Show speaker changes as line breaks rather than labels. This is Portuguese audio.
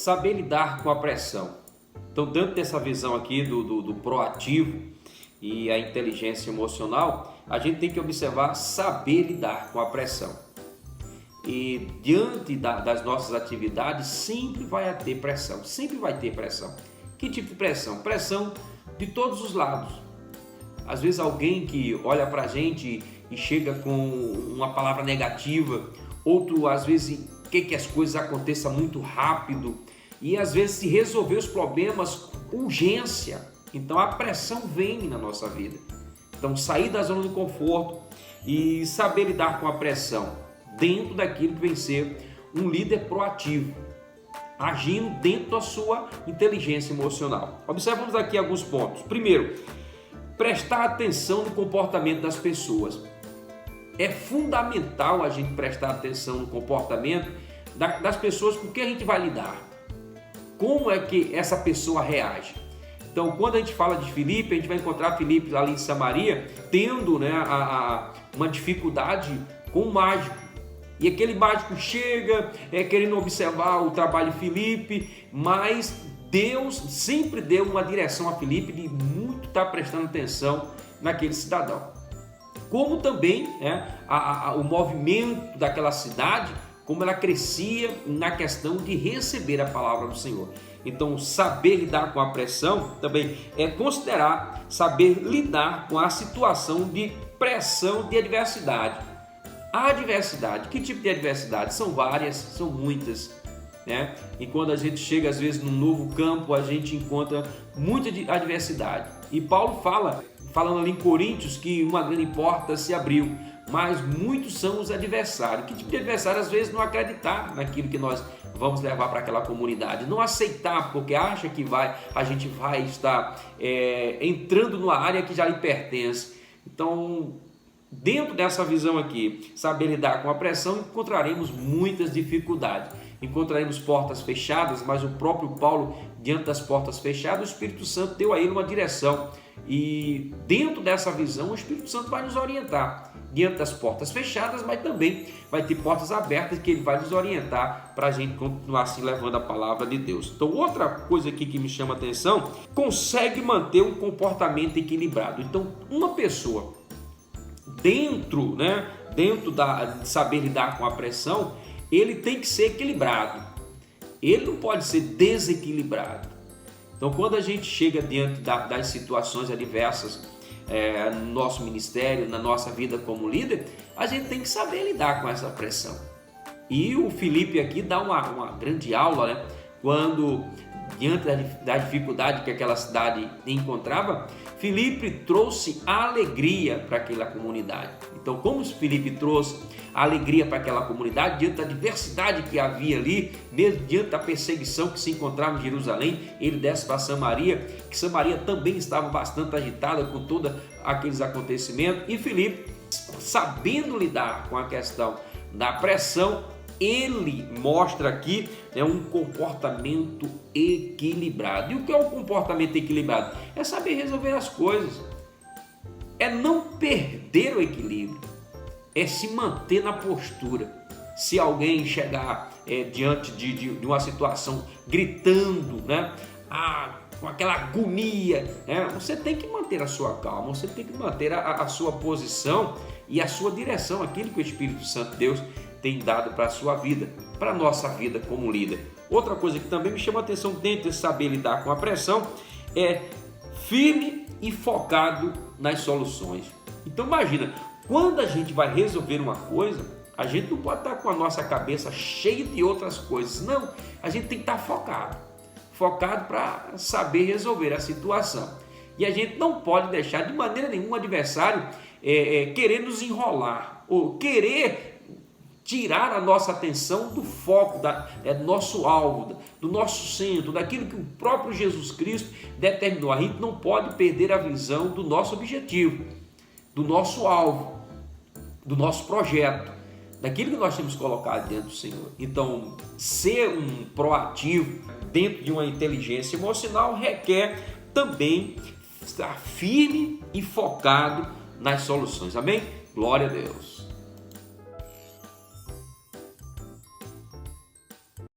saber lidar com a pressão. Então, dentro dessa visão aqui do proativo e a inteligência emocional, a gente tem que observar saber lidar com a pressão. E diante das nossas atividades, sempre vai ter pressão, sempre vai ter pressão. Que tipo de pressão? Pressão de todos os lados. Às vezes alguém que olha para a gente e chega com uma palavra negativa, outro às vezes quer que as coisas aconteçam muito rápido e às vezes se resolver os problemas com urgência. Então a pressão vem na nossa vida. Então sair da zona de conforto e saber lidar com a pressão dentro daquilo que vem ser um líder proativo, agindo dentro da sua inteligência emocional. Observamos aqui alguns pontos. Primeiro, prestar atenção no comportamento das pessoas. É fundamental a gente prestar atenção no comportamento das pessoas com quem a gente vai lidar. Como é que essa pessoa reage? Então, quando a gente fala de Filipe, a gente vai encontrar Filipe ali em Samaria tendo uma dificuldade com o mágico. E aquele mágico chega querendo observar o trabalho de Filipe, mas Deus sempre deu uma direção a Filipe de muito estar prestando atenção naquele cidadão. Como também o movimento daquela cidade, como ela crescia na questão de receber a palavra do Senhor. Então, saber lidar com a pressão também é considerar saber lidar com a situação de pressão de adversidade. A adversidade, que tipo de adversidade? São várias, são muitas, né? E quando a gente chega às vezes num novo campo, a gente encontra muita adversidade. E Paulo falando ali em Coríntios, que uma grande porta se abriu, mas muitos são os adversários. Que tipo de adversário? Às vezes não acreditar naquilo que nós vamos levar para aquela comunidade, não aceitar porque acha que a gente vai estar entrando numa área que já lhe pertence. Então, dentro dessa visão aqui, saber lidar com a pressão, encontraremos muitas dificuldades. Encontraremos portas fechadas, mas o próprio Paulo, diante das portas fechadas, o Espírito Santo deu a ele uma direção. E dentro dessa visão, o Espírito Santo vai nos orientar. Diante das portas fechadas, mas também vai ter portas abertas que ele vai nos orientar para a gente continuar assim levando a palavra de Deus. Então, outra coisa aqui que me chama a atenção, consegue manter um comportamento equilibrado. Então, uma pessoa dentro de saber lidar com a pressão, ele tem que ser equilibrado. Ele não pode ser desequilibrado. Então, quando a gente chega diante das situações adversas no nosso ministério, na nossa vida como líder, a gente tem que saber lidar com essa pressão. E o Filipe aqui dá uma grande aula, né? Quando, diante da dificuldade que aquela cidade encontrava, Filipe trouxe alegria para aquela comunidade. Então, como Filipe trouxe alegria para aquela comunidade, diante da diversidade que havia ali, mesmo diante da perseguição que se encontrava em Jerusalém, ele desce para Samaria, que Samaria também estava bastante agitada com todos aqueles acontecimentos, e Filipe, sabendo lidar com a questão da pressão, ele mostra aqui um comportamento equilibrado. E o que é um comportamento equilibrado? É saber resolver as coisas, é não perder o equilíbrio, é se manter na postura. Se alguém chegar diante de uma situação gritando, com aquela agonia, você tem que manter a sua calma, você tem que manter a sua posição e a sua direção, aquilo que o Espírito Santo Deus tem dado para a sua vida, para a nossa vida como líder. Outra coisa que também me chama a atenção dentro de saber lidar com a pressão é firme e focado nas soluções. Então imagina, quando a gente vai resolver uma coisa, a gente não pode estar com a nossa cabeça cheia de outras coisas, não, a gente tem que estar focado para saber resolver a situação. E a gente não pode deixar de maneira nenhuma o adversário querer nos enrolar ou querer tirar a nossa atenção do foco, do nosso alvo, do nosso centro, daquilo que o próprio Jesus Cristo determinou. A gente não pode perder a visão do nosso objetivo, do nosso alvo, do nosso projeto, daquilo que nós temos colocado dentro do Senhor. Então, ser um proativo dentro de uma inteligência emocional requer também estar firme e focado nas soluções. Amém? Glória a Deus.